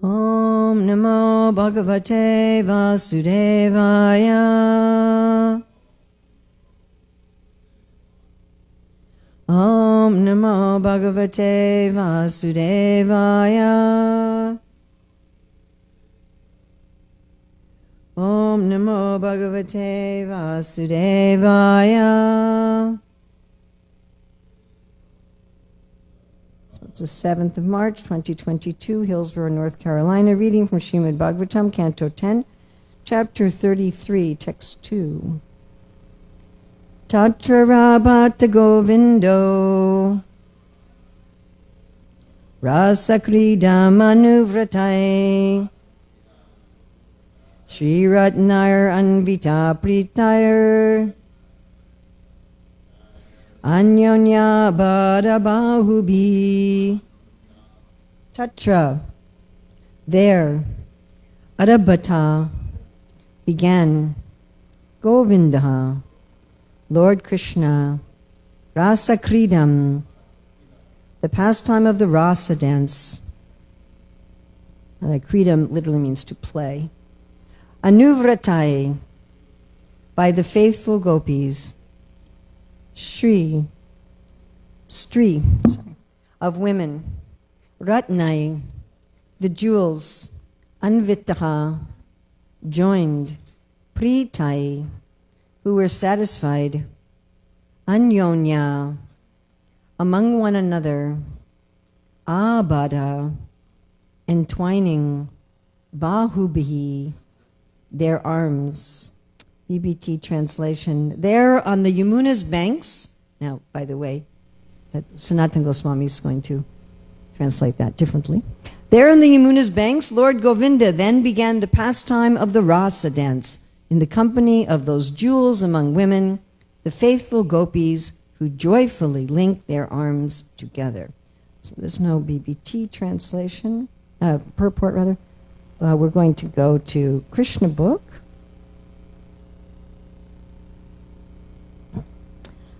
Om Namo Bhagavate Vasudevaya. Om Namo Bhagavate Vasudevaya. Om Namo Bhagavate Vasudevaya. So it's the 7th of March, 2022, Hillsborough, North Carolina. Reading from Śrīmad-Bhāgavatam, Canto 10, Chapter 33, Text 2. Tatra Rabhata Govindo Rasakridam Manuvratai Shri Ratnair Anvita Pritair Anyonya Badabahubi. Tatra, there, Arabhata, began, Govinda, Lord Krishna, Rasa Kridam, the pastime of the Rasa dance. Kridam literally means to play. Anuvratai, by the faithful gopis. Shri, of women. Ratnai, the jewels. Anvitaha, joined. Pritai, who were satisfied. Anyonya, among one another. Abada, entwining. Bahubihi, their arms. BBT translation. There on the Yamuna's banks. Now, by the way, Sanatana Goswami is going to translate that differently. There on the Yamuna's banks, Lord Govinda then began the pastime of the Rasa dance in the company of those jewels among women, the faithful gopis who joyfully link their arms together. So there's no BBT translation, purport rather. We're going to go to Krishna book.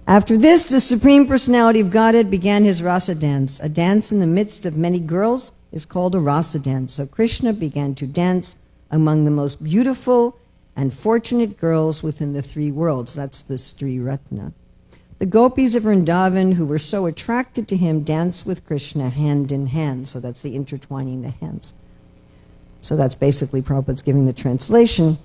After this, the Supreme Personality of Godhead began his rasa dance. A dance in the midst of many girls is called a rasa dance. So Krishna began to dance among the most beautiful and fortunate girls within the three worlds. That's the Sri Ratna. The gopis of Vrindavan, who were so attracted to him, danced with Krishna hand in hand. So that's the intertwining the hands. So that's basically Prabhupada's giving the translation.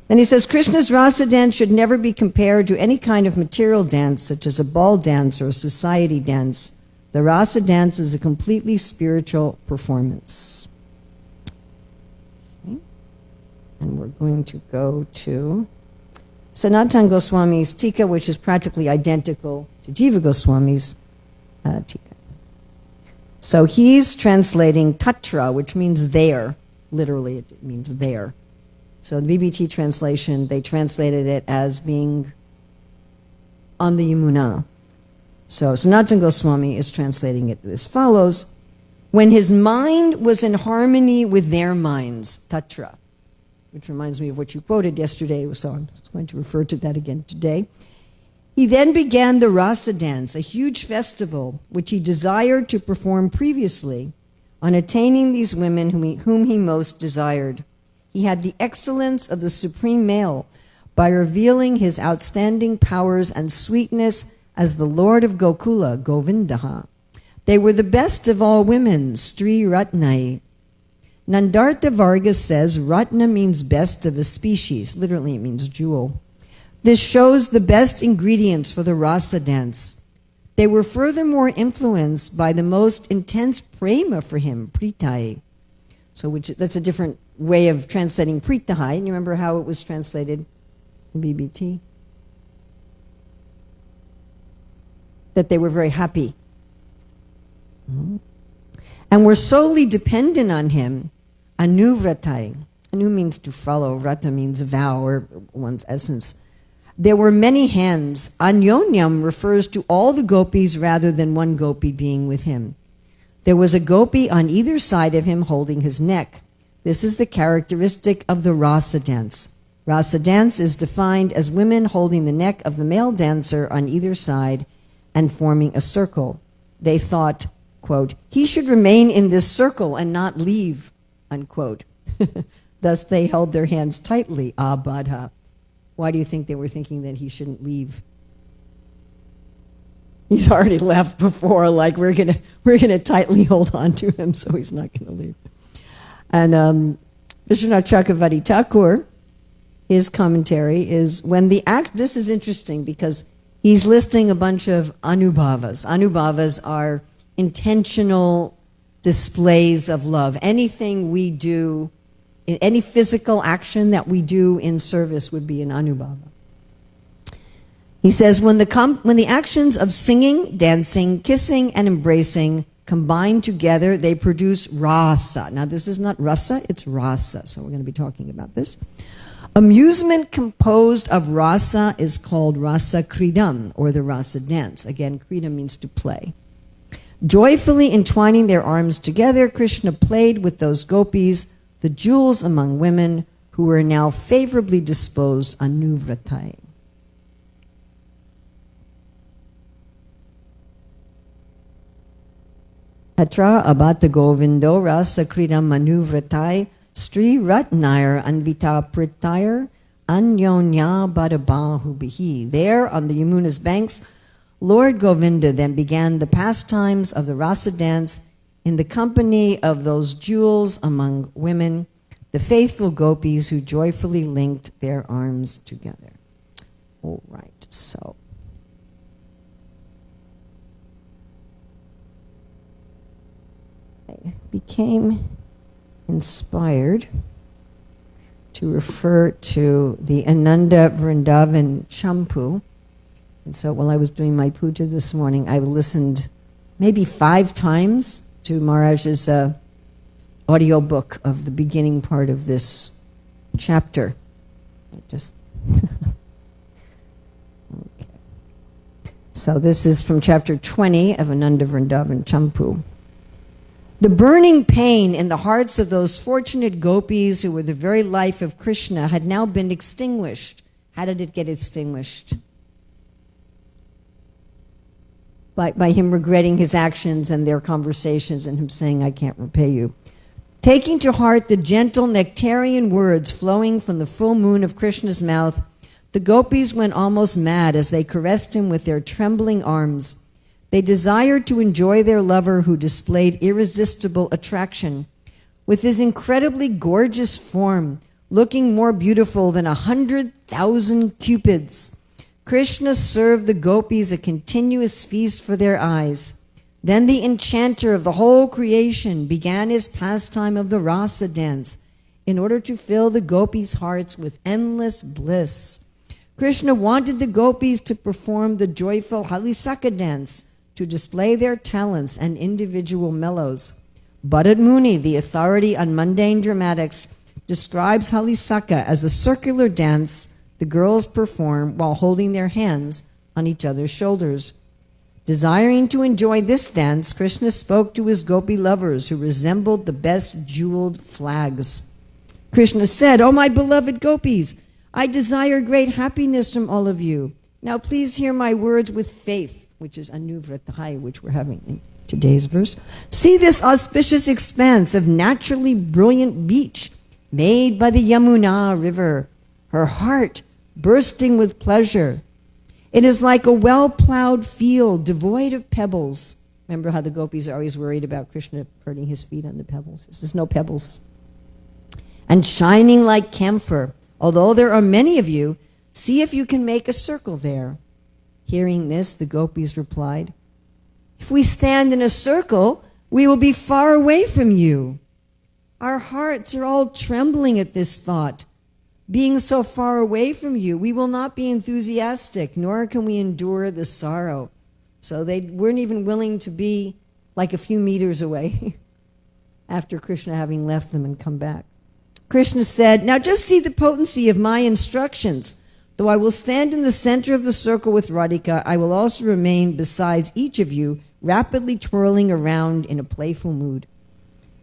Then he says, Krishna's rasa dance should never be compared to any kind of material dance, such as a ball dance or a society dance. The rasa dance is a completely spiritual performance. Okay. And we're going to go to Sanatana Goswami's Tika, which is practically identical to Jiva Goswami's Tika. So he's translating Tatra, which means there. Literally, it means there. So the BBT translation, they translated it as being on the Yamuna. So Sanatana Goswami is translating it as follows. When his mind was in harmony with their minds, Tatra, which reminds me of what you quoted yesterday, so I'm going to refer to that again today. He then began the Rasa dance, a huge festival which he desired to perform previously on attaining these women whom he most desired. He had the excellence of the supreme male by revealing his outstanding powers and sweetness as the Lord of Gokula, Govindaha. They were the best of all women, Sri Ratnai. Nandartha Varga says Ratna means best of a species. Literally, it means jewel. This shows the best ingredients for the rasa dance. They were furthermore influenced by the most intense prema for him, pritai. So that's a different way of translating pritahai. And you remember how it was translated in BBT? That they were very happy. And were solely dependent on him. Anuvratai. Anu means to follow. Vrata means vow or one's essence. There were many hands. Anyonyam refers to all the gopis rather than one gopi being with him. There was a gopi on either side of him holding his neck. This is the characteristic of the rasa dance. Rasa dance is defined as women holding the neck of the male dancer on either side and forming a circle. They thought, quote, he should remain in this circle and not leave, unquote. Thus they held their hands tightly, abadha. Why do you think they were thinking that he shouldn't leave? He's already left before, like we're gonna tightly hold on to him so he's not gonna leave. And Vishwanath Chakravarti Thakur, his commentary is when the act, this is interesting because he's listing a bunch of anubhavas. Anubhavas are intentional displays of love. Anything we do, any physical action that we do in service would be an anubhava. He says, when the actions of singing, dancing, kissing, and embracing combine together, they produce rasa. Now, this is not rasa, it's rasa. So we're going to be talking about this. Amusement composed of rasa is called rasa kridam, or the rasa dance. Again, kridam means to play. Joyfully entwining their arms together, Krishna played with those gopis, the jewels among women, who were now favorably disposed anuvratai. Atra abata govindo rasa kridam manuvratai Sri Ratnair Anvita Pritayar Anyonya Badabahu Bihi. There on the Yamuna's banks, Lord Govinda then began the pastimes of the rasa dance in the company of those jewels among women, the faithful gopis who joyfully linked their arms together. All right, so. I became inspired to refer to the Ananda Vrindavan Champu. And so while I was doing my puja this morning, I listened maybe 5 times to Maharaj's audio book of the beginning part of this chapter. Okay. So this is from chapter 20 of Ananda Vrindavan Champu. The burning pain in the hearts of those fortunate gopis who were the very life of Krishna had now been extinguished. How did it get extinguished? By him regretting his actions and their conversations and him saying, I can't repay you. Taking to heart the gentle nectarian words flowing from the full moon of Krishna's mouth, the gopis went almost mad as they caressed him with their trembling arms. They desired to enjoy their lover who displayed irresistible attraction. With his incredibly gorgeous form, looking more beautiful than 100,000 cupids, Krishna served the gopis a continuous feast for their eyes. Then the enchanter of the whole creation began his pastime of the rasa dance in order to fill the gopis' hearts with endless bliss. Krishna wanted the gopis to perform the joyful Halisaka dance, to display their talents and individual mellows. Bharat Muni, the authority on mundane dramatics, describes Halisaka as a circular dance the girls perform while holding their hands on each other's shoulders. Desiring to enjoy this dance, Krishna spoke to his gopi lovers who resembled the best jeweled flags. Krishna said, "O my beloved gopis, I desire great happiness from all of you. Now please hear my words with faith," which is anuvratai, which we're having in today's verse. "See this auspicious expanse of naturally brilliant beach made by the Yamuna river, her heart bursting with pleasure. It is like a well-plowed field devoid of pebbles." Remember how the gopis are always worried about Krishna hurting his feet on the pebbles. There's no pebbles. "And shining like camphor. Although there are many of you, see if you can make a circle there." Hearing this, the gopis replied, "If we stand in a circle, we will be far away from you. Our hearts are all trembling at this thought. Being so far away from you, we will not be enthusiastic, nor can we endure the sorrow." So they weren't even willing to be like a few meters away after Krishna having left them and come back. Krishna said, "Now just see the potency of my instructions. Though I will stand in the center of the circle with Radhika, I will also remain besides each of you, rapidly twirling around in a playful mood."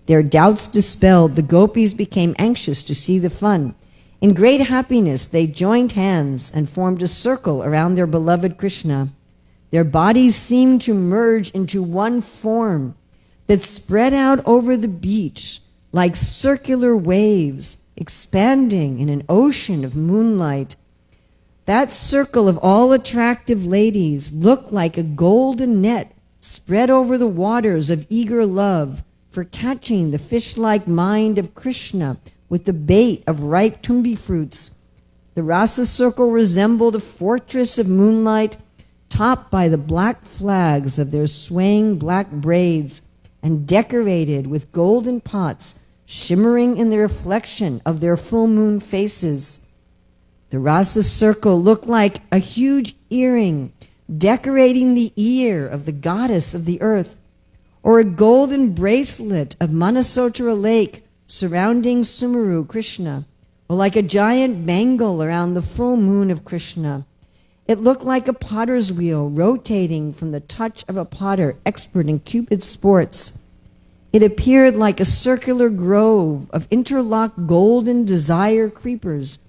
Their doubts dispelled, the gopis became anxious to see the fun. In great happiness, they joined hands and formed a circle around their beloved Krishna. Their bodies seemed to merge into one form that spread out over the beach, like circular waves expanding in an ocean of moonlight. That circle of all attractive ladies looked like a golden net spread over the waters of eager love for catching the fish-like mind of Krishna with the bait of ripe tumbi fruits. The rasa circle resembled a fortress of moonlight topped by the black flags of their swaying black braids and decorated with golden pots shimmering in the reflection of their full moon faces. The rasa circle looked like a huge earring decorating the ear of the goddess of the earth, or a golden bracelet of Manasotra lake surrounding Sumeru Krishna, or like a giant bangle around the full moon of Krishna. It looked like a potter's wheel rotating from the touch of a potter expert in Cupid's sports. It appeared like a circular grove of interlocked golden desire creepers,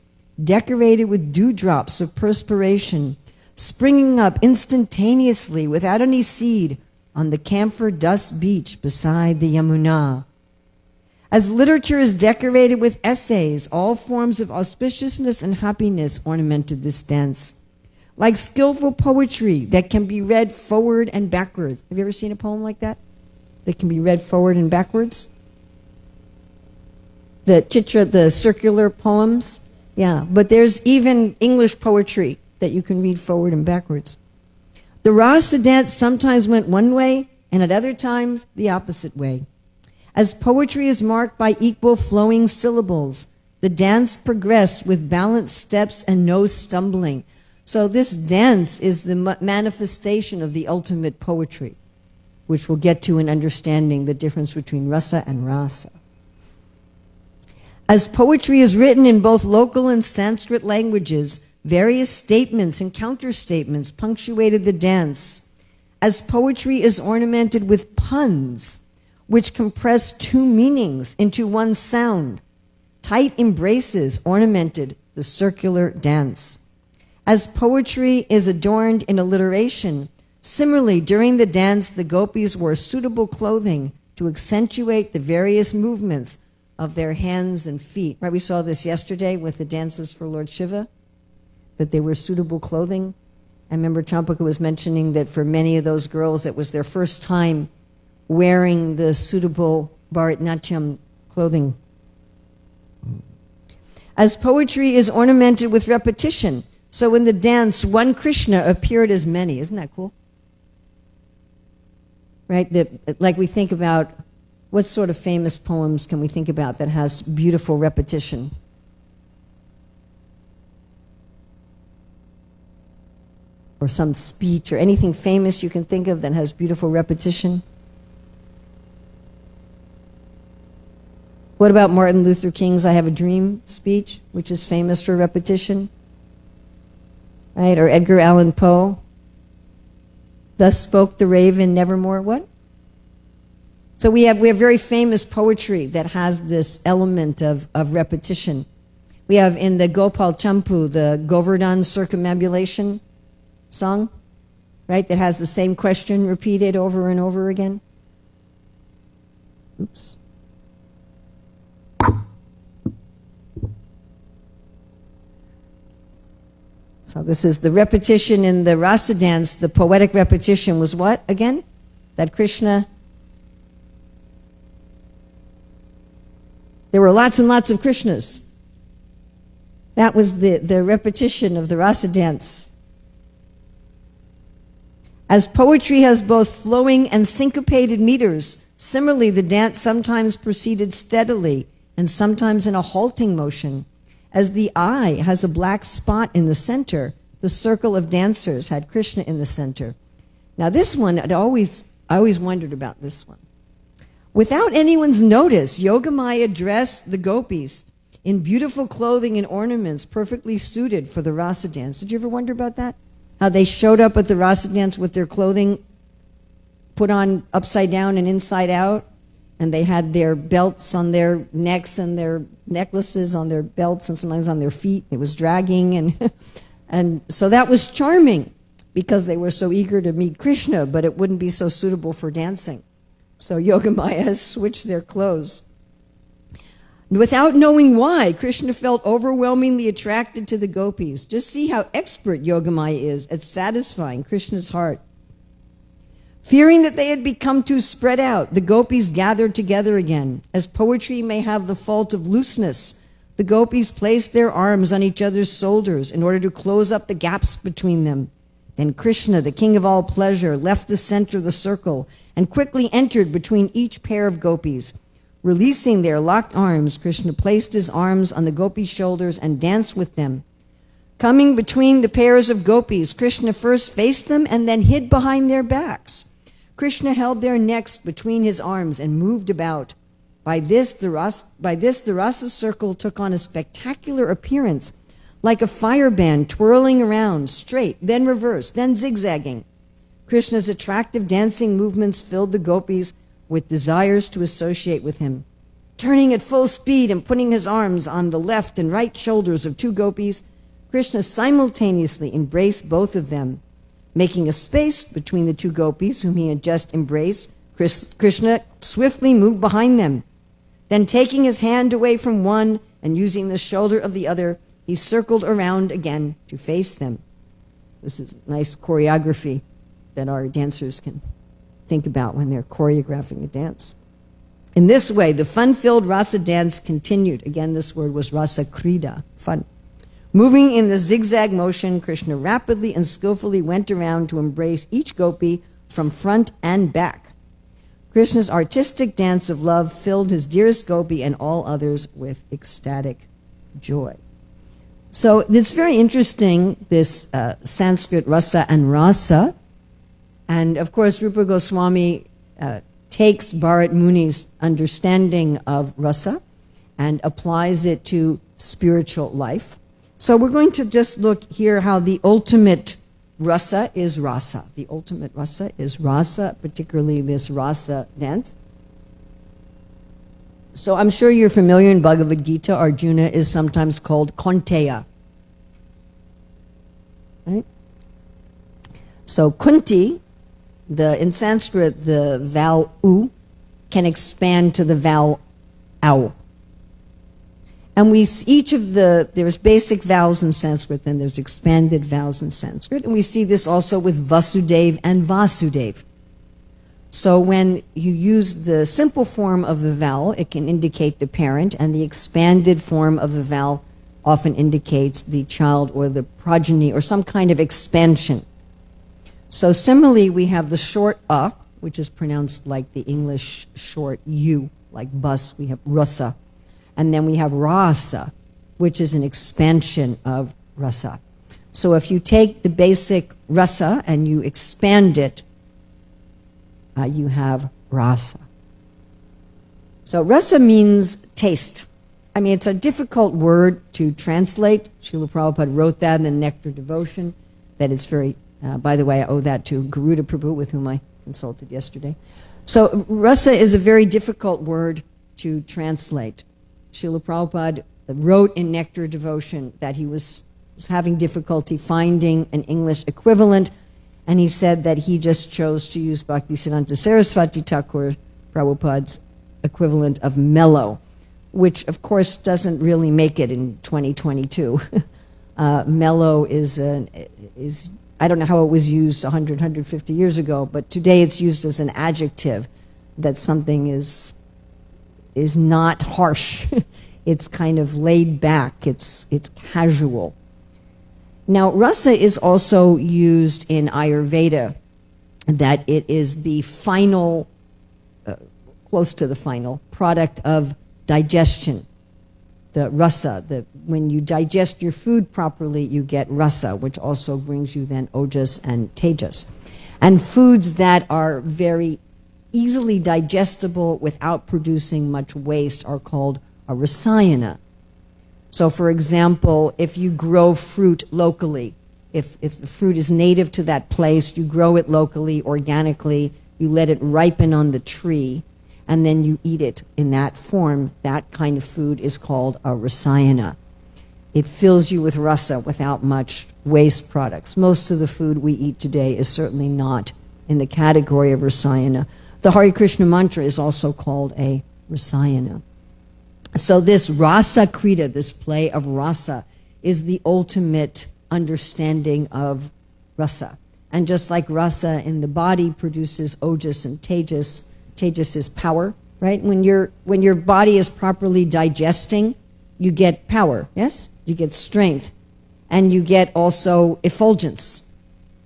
decorated with dewdrops of perspiration, springing up instantaneously without any seed on the camphor dust beach beside the Yamuna. As literature is decorated with essays, all forms of auspiciousness and happiness ornamented this dance. Like skillful poetry that can be read forward and backwards. Have you ever seen a poem like that? That can be read forward and backwards? The chitra, the circular poems? Yeah, but there's even English poetry that you can read forward and backwards. The rasa dance sometimes went one way, and at other times the opposite way. As poetry is marked by equal flowing syllables, the dance progressed with balanced steps and no stumbling. So this dance is the manifestation of the ultimate poetry, which we'll get to in understanding the difference between rasa and rasa. As poetry is written in both local and Sanskrit languages, various statements and counterstatements punctuated the dance. As poetry is ornamented with puns, which compress two meanings into one sound, tight embraces ornamented the circular dance. As poetry is adorned in alliteration, similarly, during the dance, the gopis wore suitable clothing to accentuate the various movements of their hands and feet. Right, we saw this yesterday with the dances for Lord Shiva, that they wear suitable clothing. I remember Champaka was mentioning that for many of those girls, that was their first time wearing the suitable Bharatanatyam clothing. As poetry is ornamented with repetition, so in the dance, one Krishna appeared as many. Isn't that cool? Right? Like we think about, what sort of famous poems can we think about that has beautiful repetition? Or some speech or anything famous you can think of that has beautiful repetition? What about Martin Luther King's I Have a Dream speech, which is famous for repetition? Right? Or Edgar Allan Poe, Thus Spoke the Raven, Nevermore. What? So we have very famous poetry that has this element of repetition. We have in the Gopal Champu, the Govardhan circumambulation song, right? That has the same question repeated over and over again. Oops. So this is the repetition in the rasa dance. The poetic repetition was what again? That Krishna. There were lots and lots of Krishnas. That was the repetition of the rasa dance. As poetry has both flowing and syncopated meters, similarly the dance sometimes proceeded steadily and sometimes in a halting motion. As the eye has a black spot in the center, the circle of dancers had Krishna in the center. Now this one, I always wondered about this one. Without anyone's notice, Yogamaya dressed the gopis in beautiful clothing and ornaments perfectly suited for the rasa dance. Did you ever wonder about that? How they showed up at the rasa dance with their clothing put on upside down and inside out, and they had their belts on their necks and their necklaces on their belts and sometimes on their feet. It was dragging, and so that was charming because they were so eager to meet Krishna, but it wouldn't be so suitable for dancing. So Yogamaya has switched their clothes. Without knowing why, Krishna felt overwhelmingly attracted to the gopis. Just see how expert Yogamaya is at satisfying Krishna's heart. Fearing that they had become too spread out, the gopis gathered together again. As poetry may have the fault of looseness, the gopis placed their arms on each other's shoulders in order to close up the gaps between them. Then Krishna, the king of all pleasure, left the center of the circle and quickly entered between each pair of gopis. Releasing their locked arms, Krishna placed his arms on the gopis' shoulders and danced with them. Coming between the pairs of gopis, Krishna first faced them and then hid behind their backs. Krishna held their necks between his arms and moved about. By this, the rasa circle took on a spectacular appearance, like a fire band twirling around, straight, then reverse, then zigzagging. Krishna's attractive dancing movements filled the gopis with desires to associate with him. Turning at full speed and putting his arms on the left and right shoulders of two gopis, Krishna simultaneously embraced both of them. Making a space between the two gopis whom he had just embraced, Krishna swiftly moved behind them. Then taking his hand away from one and using the shoulder of the other, he circled around again to face them. This is nice choreography that our dancers can think about when they're choreographing a dance. In this way, the fun-filled rasa dance continued. Again, this word was rasa krida, fun. Moving in the zigzag motion, Krishna rapidly and skillfully went around to embrace each gopi from front and back. Krishna's artistic dance of love filled his dearest gopi and all others with ecstatic joy. So it's very interesting, this Sanskrit rasa and rasa. And of course, Rupa Goswami takes Bharat Muni's understanding of rasa and applies it to spiritual life. So we're going to just look here how the ultimate rasa is rasa. The ultimate rasa is rasa, particularly this rasa dance. So I'm sure you're familiar in Bhagavad Gita, Arjuna is sometimes called Kaunteya. Right? So Kunti, in Sanskrit, the vowel u can expand to the vowel au. And there's basic vowels in Sanskrit, then there's expanded vowels in Sanskrit. And we see this also with Vasudev and Vasudev. So when you use the simple form of the vowel, it can indicate the parent, and the expanded form of the vowel often indicates the child or the progeny or some kind of expansion. So similarly, we have the short a, which is pronounced like the English short u, like bus, we have rasa. And then we have rasa, which is an expansion of rasa. So if you take the basic rasa and you expand it, you have rasa. So rasa means taste. I mean, it's a difficult word to translate. Srila Prabhupada wrote that in the Nectar Devotion, that it's very, by the way, I owe that to Garuda Prabhu, with whom I consulted yesterday. So rasa is a very difficult word to translate. Srila Prabhupada wrote in Nectar Devotion that he was having difficulty finding an English equivalent, and he said that he just chose to use Bhaktisiddhanta Saraswati Thakur, Prabhupada's equivalent of mellow, which of course doesn't really make it in 2022. Mellow is, I don't know how it was used 100, 150 years ago, but today it's used as an adjective, that something is not harsh. It's kind of laid back. It's casual. Now, rasa is also used in Ayurveda, that it is the final, close to the final, product of digestion. The rasa, when you digest your food properly, you get rasa, which also brings you then ojas and tejas. And foods that are very easily digestible without producing much waste are called a rasayana. So for example, if you grow fruit locally, if the fruit is native to that place, you grow it locally, organically, you let it ripen on the tree, and then you eat it in that form, that kind of food is called a rasayana. It fills you with rasa without much waste products. Most of the food we eat today is certainly not in the category of rasayana. The Hare Krishna mantra is also called a rasayana. So this rasa krita, this play of rasa, is the ultimate understanding of rasa. And just like rasa in the body produces ojas and tejas, tejas is power, right? When your body is properly digesting, you get power, yes? You get strength. And you get also effulgence,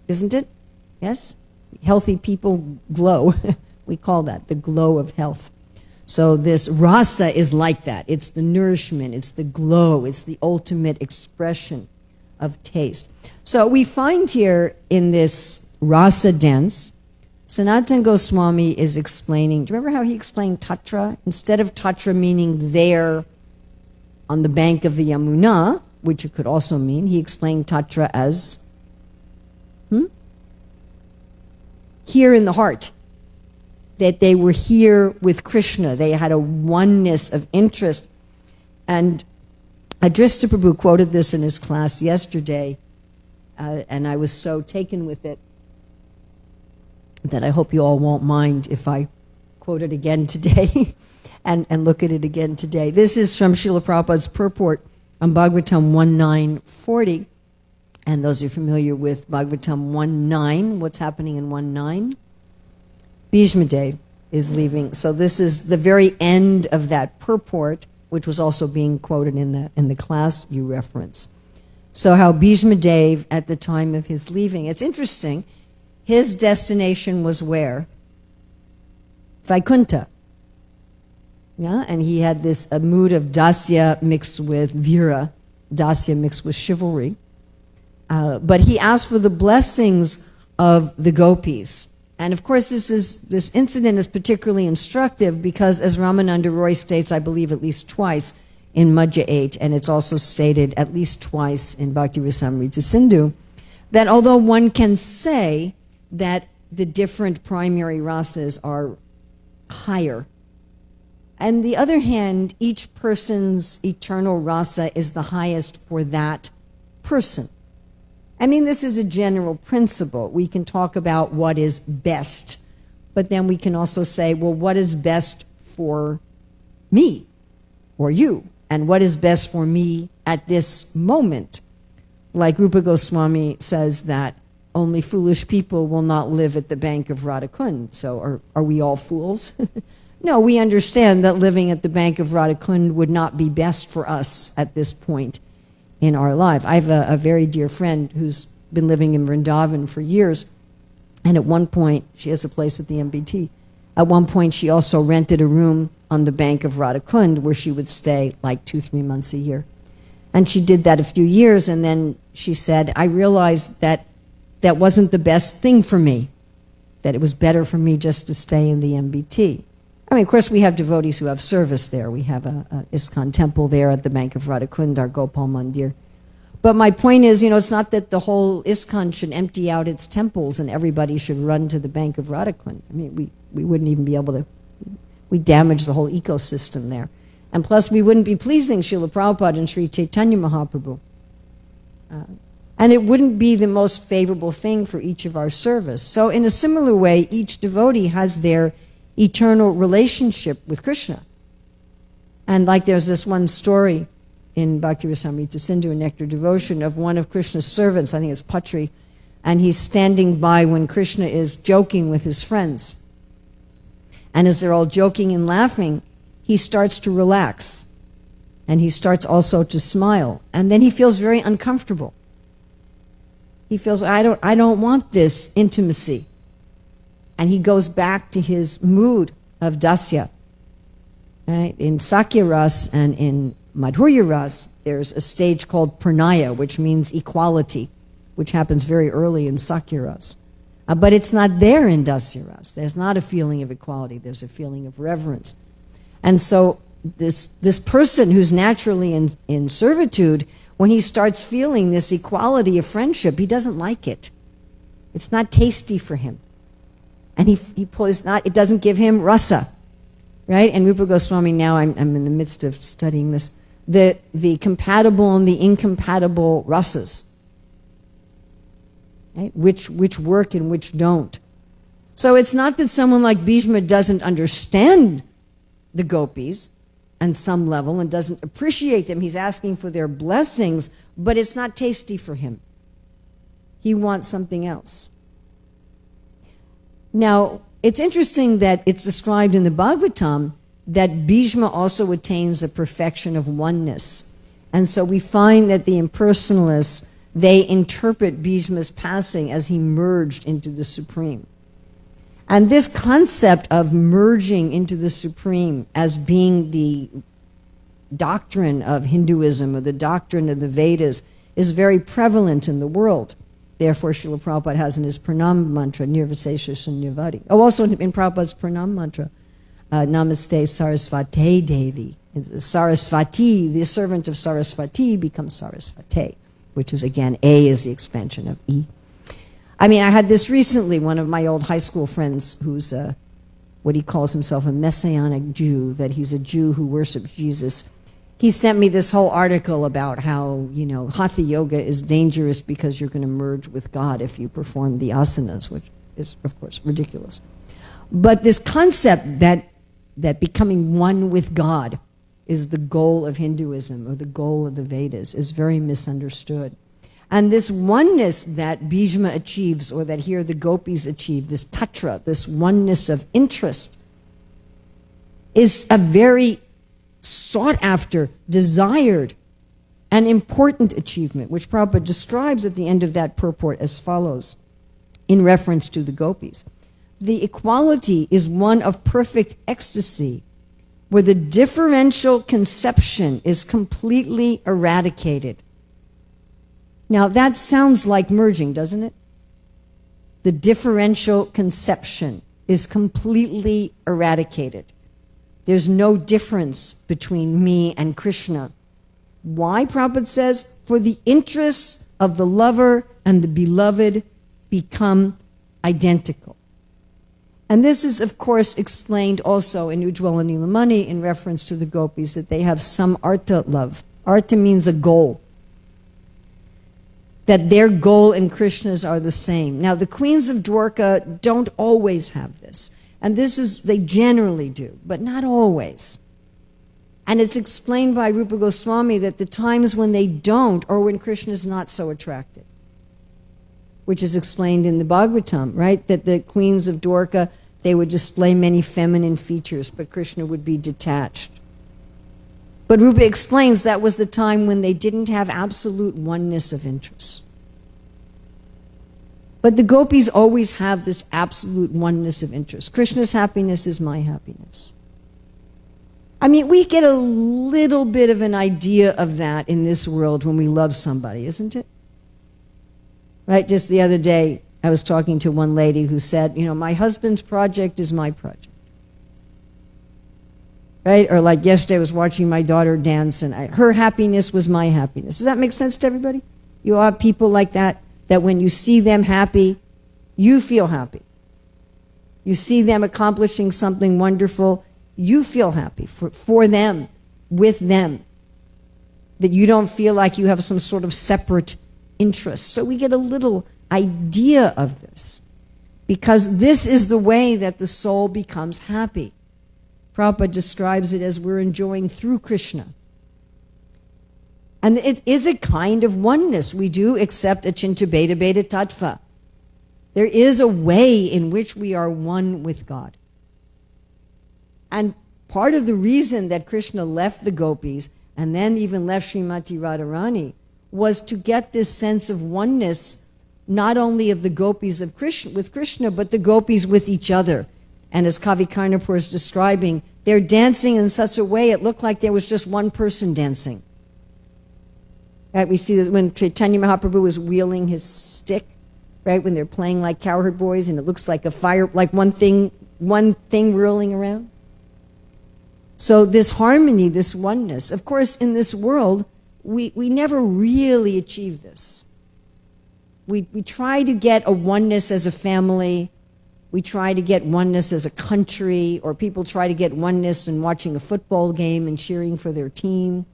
isn't it? Yes? Healthy people glow. We call that the glow of health. So this rasa is like that. It's the nourishment, it's the glow, it's the ultimate expression of taste. So we find here in this rasa dance, Sanatana Goswami is explaining, do you remember how he explained tatra? Instead of tatra meaning there on the bank of the Yamuna, which it could also mean, he explained tatra as here in the heart. That they were here with Krishna. They had a oneness of interest. And Adrista Prabhu quoted this in his class yesterday, and I was so taken with it that I hope you all won't mind if I quote it again today and look at it again today. This is from Srila Prabhupada's purport on Bhagavatam 1.9.40. And those who are familiar with Bhagavatam 1.9, what's happening in 1.9? Bhishma Dev is leaving. So this is the very end of that purport, which was also being quoted in the class you reference. So how Bhishma Dev, at the time of his leaving, it's interesting, his destination was where? Vaikuntha. Yeah, and he had a mood of dasya mixed with vira, dasya mixed with chivalry. But he asked for the blessings of the gopis. And of course, this incident is particularly instructive because, as Ramananda Roy states, I believe at least twice in Madhya 8, and it's also stated at least twice in Bhakti Rasamrita Sindhu, that although one can say that the different primary rasas are higher, on the other hand, each person's eternal rasa is the highest for that person. I mean, this is a general principle. We can talk about what is best, but then we can also say, well, what is best for me or you? And what is best for me at this moment? Like Rupa Goswami says that only foolish people will not live at the bank of Radhakund. So are we all fools? No, we understand that living at the bank of Radhakund would not be best for us at this point in our life. I have a very dear friend who's been living in Vrindavan for years, and at one point, she has a place at the MBT. At one point, she also rented a room on the bank of Radhakund where she would stay like 2-3 months a year. And she did that a few years, and then she said, I realized that that wasn't the best thing for me, that it was better for me just to stay in the MBT. I mean, of course, we have devotees who have service there. We have a ISKCON temple there at the bank of Radhakund, our Gopal Mandir. But my point is, it's not that the whole ISKCON should empty out its temples and everybody should run to the bank of Radhakund. I mean, we wouldn't even be able to, we damage the whole ecosystem there. And plus, we wouldn't be pleasing Srila Prabhupada and Sri Chaitanya Mahaprabhu. And it wouldn't be the most favorable thing for each of our service. So in a similar way, each devotee has their eternal relationship with Krishna. And like there's this one story in Bhakti Rasamrita Sindhu and Nectar Devotion of one of Krishna's servants, I think it's Patri, and he's standing by when Krishna is joking with his friends. And as they're all joking and laughing, he starts to relax. And he starts also to smile. And then he feels very uncomfortable. He feels, I don't want this intimacy. And he goes back to his mood of dasya. Right? In Sakya Ras and in Madhurya Ras, there's a stage called pranaya, which means equality, which happens very early in Sakya Ras. But it's not there in Dasya Ras. There's not a feeling of equality. There's a feeling of reverence. And so this person who's naturally in servitude, when he starts feeling this equality of friendship, he doesn't like it. It's not tasty for him. And it doesn't give him rasa, right? And Rupa Goswami, now I'm in the midst of studying this, the compatible and the incompatible rasas, right? Which work and which don't. So it's not that someone like Bhishma doesn't understand the gopis, on some level and doesn't appreciate them. He's asking for their blessings, but it's not tasty for him. He wants something else. Now, it's interesting that it's described in the Bhagavatam that Bhishma also attains a perfection of oneness. And so we find that the impersonalists, they interpret Bhishma's passing as he merged into the Supreme. And this concept of merging into the Supreme as being the doctrine of Hinduism or the doctrine of the Vedas is very prevalent in the world. Therefore, Srila Prabhupada has in his pranam mantra, Nirvisesha Shunyavadi. Oh, also in Prabhupada's pranam mantra, Namaste Sarasvate Devi. Sarasvati, the servant of Sarasvati, becomes Sarasvate, which is, again, A is the expansion of E. I mean, I had this recently, one of my old high school friends who's what he calls himself a Messianic Jew, that he's a Jew who worships Jesus. He sent me this whole article about how, Hatha Yoga is dangerous because you're going to merge with God if you perform the asanas, which is, of course, ridiculous. But this concept that becoming one with God is the goal of Hinduism or the goal of the Vedas is very misunderstood. And this oneness that Bhishma achieves, or that here the gopis achieve, this tatra, this oneness of interest, is a very sought after, desired, and important achievement, which Prabhupada describes at the end of that purport as follows, in reference to the gopis. The equality is one of perfect ecstasy, where the differential conception is completely eradicated. Now, that sounds like merging, doesn't it? The differential conception is completely eradicated. There's no difference between me and Krishna. Why, Prabhupada says? For the interests of the lover and the beloved become identical. And this is, of course, explained also in Ujjwala Nilamani in reference to the gopis, that they have some artha love. Artha means a goal. That their goal and Krishna's are the same. Now, the queens of Dwarka don't always have this. And they generally do, but not always. And it's explained by Rupa Goswami that the times when they don't are when Krishna's not so attracted. Which is explained in the Bhagavatam, right? That the queens of Dwarka, they would display many feminine features, but Krishna would be detached. But Rupa explains that was the time when they didn't have absolute oneness of interest. But the gopis always have this absolute oneness of interest. Krishna's happiness is my happiness. I mean, we get a little bit of an idea of that in this world when we love somebody, isn't it? Right? Just the other day, I was talking to one lady who said, my husband's project is my project. Right? Or like yesterday, I was watching my daughter dance, and her happiness was my happiness. Does that make sense to everybody? You all have people like that when you see them happy, you feel happy. You see them accomplishing something wonderful, you feel happy for them, with them. That you don't feel like you have some sort of separate interest. So we get a little idea of this, because this is the way that the soul becomes happy. Prabhupada describes it as we're enjoying through Krishna. And it is a kind of oneness. We do accept achinta beta beta tattva. There is a way in which we are one with God. And part of the reason that Krishna left the gopis and then even left Srimati Radharani was to get this sense of oneness, not only of the gopis with Krishna, but the gopis with each other. And as Kavi Karnapur is describing, they're dancing in such a way it looked like there was just one person dancing. Right? We see this when Chaitanya Mahaprabhu was wheeling his stick, right? When they're playing like cowherd boys, and it looks like a fire, like one thing whirling around. So this harmony, this oneness, of course, in this world, we never really achieve this. We try to get a oneness as a family. We try to get oneness as a country, or people try to get oneness in watching a football game and cheering for their team.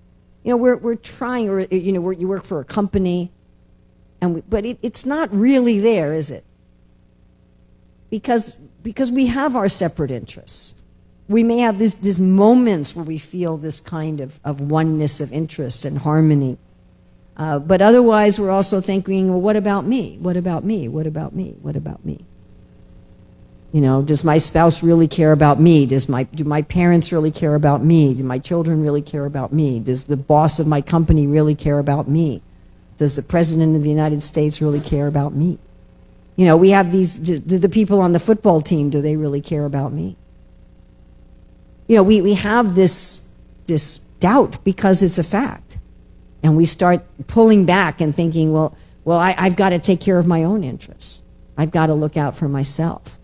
We're trying, or you work for a company, but it's not really there, is it? Because we have our separate interests. We may have these moments where we feel this kind of oneness of interest and harmony. But otherwise, we're also thinking, well, what about me? What about me? What about me? What about me? You know, does my spouse really care about me? Do my parents really care about me? Do my children really care about me? Does the boss of my company really care about me? Does the president of the United States really care about me? You know, we have these, do the people on the football team, do they really care about me? You know, we have this doubt because it's a fact. And we start pulling back and thinking, well, I've got to take care of my own interests. I've got to look out for myself.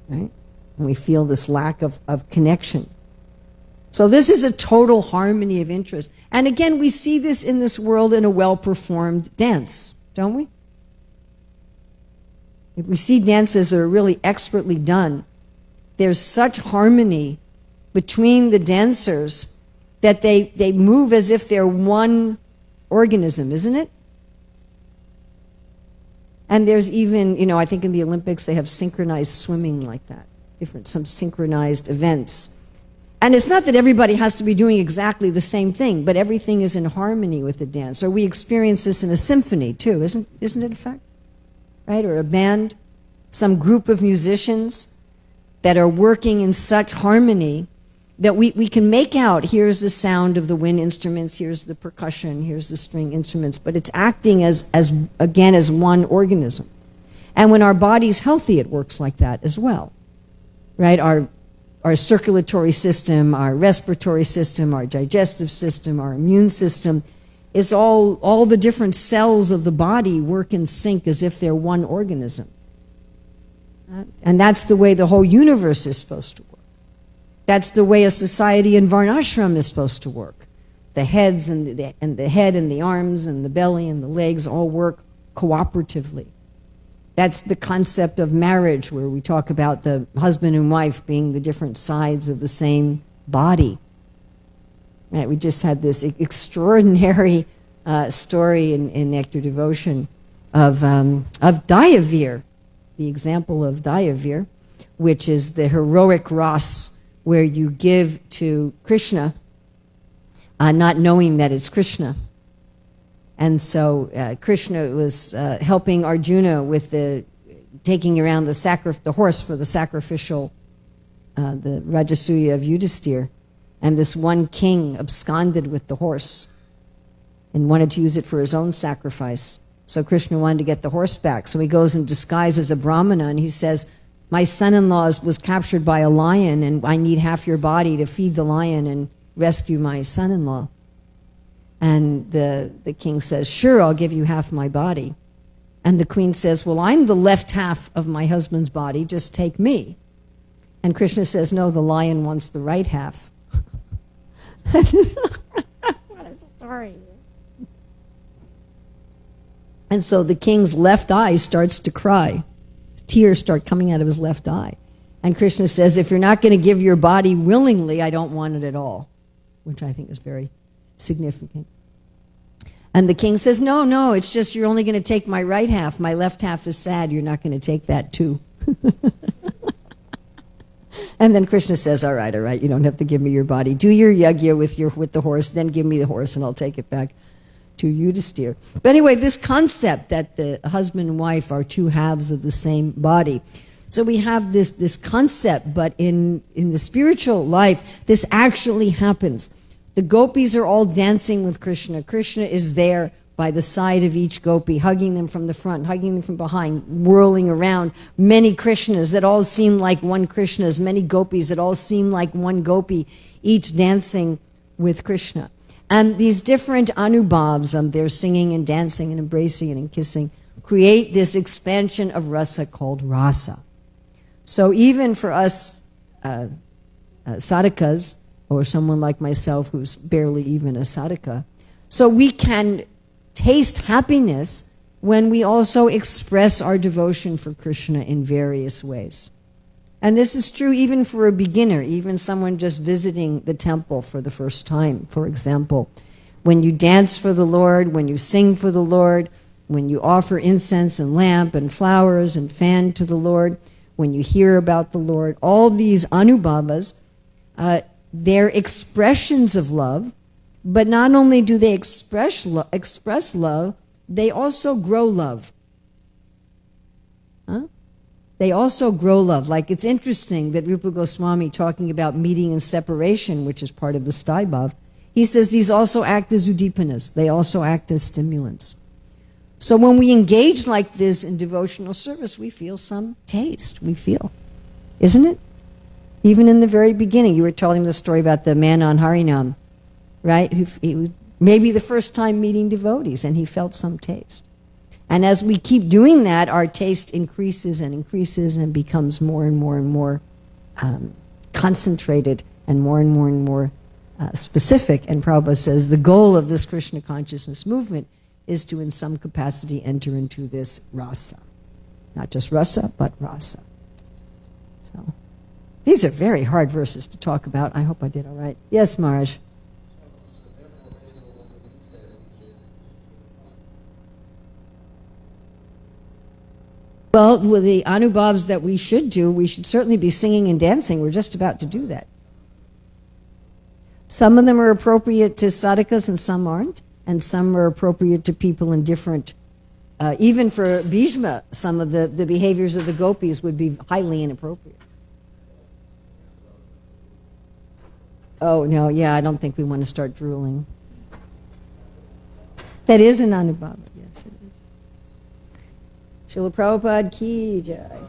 Right? And we feel this lack of connection. So this is a total harmony of interest. And again, we see this in this world in a well-performed dance, don't we? If we see dances that are really expertly done, there's such harmony between the dancers that they move as if they're one organism, isn't it? And there's even, you know, I think in the Olympics they have synchronized swimming like that, some synchronized events. And it's not that everybody has to be doing exactly the same thing, but everything is in harmony with the dance. Or we experience this in a symphony too, isn't it a fact? Right? Or a band, some group of musicians that are working in such harmony that we can make out, here's the sound of the wind instruments, here's the percussion, here's the string instruments, but it's acting as one organism. And when our body's healthy, it works like that as well, right? Our circulatory system, our respiratory system, our digestive system, our immune system, it's all the different cells of the body work in sync as if they're one organism. And that's the way the whole universe is supposed to work. That's the way a society in Varnashram is supposed to work. The heads and the head and the arms and the belly and the legs all work cooperatively. That's the concept of marriage, where we talk about the husband and wife being the different sides of the same body. Right, we just had this extraordinary story in Nectar Devotion of Dayavir, the example of Dayavir, which is the heroic ras where you give to Krishna, not knowing that it's Krishna. And so Krishna was helping Arjuna with taking around the horse for the sacrificial, the Rajasuya of Yudhisthira. And this one king absconded with the horse and wanted to use it for his own sacrifice. So Krishna wanted to get the horse back. So he goes in disguise as a Brahmana and he says, my son-in-law was captured by a lion and I need half your body to feed the lion and rescue my son-in-law. And the king says, sure, I'll give you half my body. And the queen says, well, I'm the left half of my husband's body, just take me. And Krishna says, no, the lion wants the right half. What a story. And so the king's left eye starts to cry. Tears start coming out of his left eye. And Krishna says, if you're not going to give your body willingly, I don't want it at all, which I think is very significant. And the king says, no, it's just you're only going to take my right half. My left half is sad. You're not going to take that too. And then Krishna says, all right, you don't have to give me your body. Do your yajna with the horse, then give me the horse and I'll take it back to Yudhisthira. But anyway, this concept that the husband and wife are two halves of the same body. So we have this concept, but in the spiritual life, this actually happens. The gopis are all dancing with Krishna. Krishna is there by the side of each gopi, hugging them from the front, hugging them from behind, whirling around. Many Krishnas that all seem like one Krishnas, many gopis that all seem like one gopi, each dancing with Krishna. And these different anubhavs, they're singing and dancing and embracing and kissing, create this expansion of rasa called rasa. So even for us sadhakas, or someone like myself who's barely even a sadhaka, so we can taste happiness when we also express our devotion for Krishna in various ways. And this is true even for a beginner, even someone just visiting the temple for the first time. For example, when you dance for the Lord, when you sing for the Lord, when you offer incense and lamp and flowers and fan to the Lord, when you hear about the Lord, all these anubhavas, they're expressions of love, but not only do they express love, they also grow love. Huh? They also grow love. Like, it's interesting that Rupa Goswami, talking about meeting and separation, which is part of the Staibhav, he says these also act as udipanas. They also act as stimulants. So when we engage like this in devotional service, we feel some taste. We feel. Isn't it? Even in the very beginning, you were telling the story about the man on Harinam, right? He was maybe the first time meeting devotees, and he felt some taste. And as we keep doing that, our taste increases and becomes more and more and more concentrated and more specific. And Prabhupada says the goal of this Krishna consciousness movement is to, in some capacity, enter into this rasa. Not just rasa, but rasa. So these are very hard verses to talk about. I hope I did all right. Yes, Maharaj. Well, with the anubhavs that we should do, we should certainly be singing and dancing. We're just about to do that. Some of them are appropriate to sadhakas and some aren't, and some are appropriate to people in different, even for Bhishma, some of the behaviors of the gopis would be highly inappropriate. Oh, no, yeah, I don't think we want to start drooling. That is an anubhava, yes, it is. Srila Prabhupada ki jai.